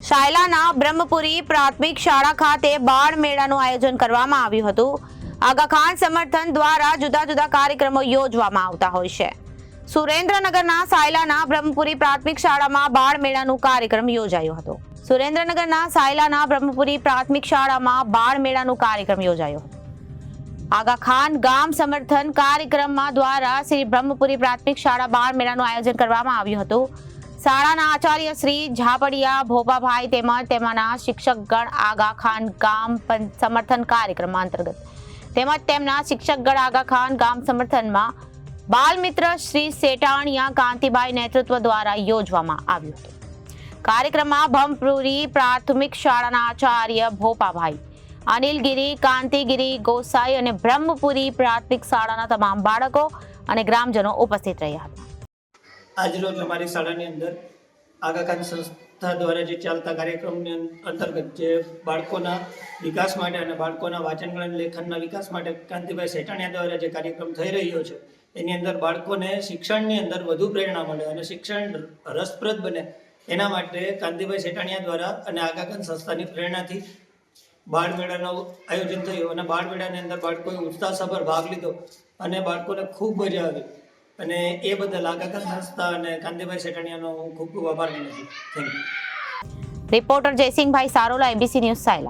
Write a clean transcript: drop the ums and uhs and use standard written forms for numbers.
સાયલાના બ્રહ્મપુરી પ્રાથમિક શાળા ખાતે બાળ મેળાનું આયોજન કરવામાં આવ્યું હતું। આગા ખાન સમર્થન દ્વારા જુદા જુદા કાર્યક્રમો યોજવામાં આવતા હોય છે। સુરેન્દ્રનગરના સાયલાના બ્રહ્મપુરી પ્રાથમિક શાળામાં બાળ મેળાનું કાર્યક્રમ યોજાયો હતો। સુરેન્દ્રનગરના સાયલાના બ્રહ્મપુરી પ્રાથમિક શાળામાં બાળ મેળાનું કાર્યક્રમ યોજાયો હતો। આગા ખાન ગામ સમર્થન કાર્યક્રમમાં દ્વારા શ્રી બ્રહ્મપુરી પ્રાથમિક શાળા બાળ મેળાનું આયોજન કરવામાં આવ્યું હતું। શાળાના આચાર્ય શ્રી ઝાપડિયા ભોપાભાઈ તેમજ તેમના શિક્ષકગણ આગા ખાન ગામ સમર્થન કાર્યક્રમ અંતર્ગત તેમજ તેમના શિક્ષકગણ આગા ખાન ગામ સમર્થનમાં બાલ મિત્ર શ્રી સેટાણિયા કાંતિભાઈ નેતૃત્વ દ્વારા યોજવામાં આવ્યું હતું। કાર્યક્રમમાં બ્રહ્મપુરી પ્રાથમિક શાળાના આચાર્ય ભોપાભાઈ, અનિલગીરી, કાંતિગીરી ગોસાઈ અને બ્રહ્મપુરી પ્રાથમિક શાળાના તમામ બાળકો અને ગ્રામજનો ઉપસ્થિત રહ્યા હતા। આજરોજ અમારી શાળાની અંદર આગા ખાન સંસ્થા દ્વારા જે ચાલતા કાર્યક્રમની અંતર્ગત જે બાળકોના વિકાસ માટે અને બાળકોના વાંચન ગણન લેખનના વિકાસ માટે કાંતિભાઈ સેટાણિયા દ્વારા જે કાર્યક્રમ થઈ રહ્યો છે એની અંદર બાળકોને શિક્ષણની અંદર વધુ પ્રેરણા મળે અને શિક્ષણ રસપ્રદ બને એના માટે કાંતિભાઈ સેટાણિયા દ્વારા અને આગા ખાન સંસ્થાની પ્રેરણાથી બાળ મેળાનું આયોજન થયું અને બાળ મેળાની અંદર બાળકોએ ઉત્સાહસભર ભાગ લીધો અને બાળકોને ખૂબ મજા આવી અને એ બદલ આગા ખાન સંસ્થા અને કાંતિભાઈ સેટાણિયાનો હું ખૂબ ખૂબ આભાર માનું છું। Thank you. Reporter જયસિંહભાઈ Sarola, ABC news, Sayla.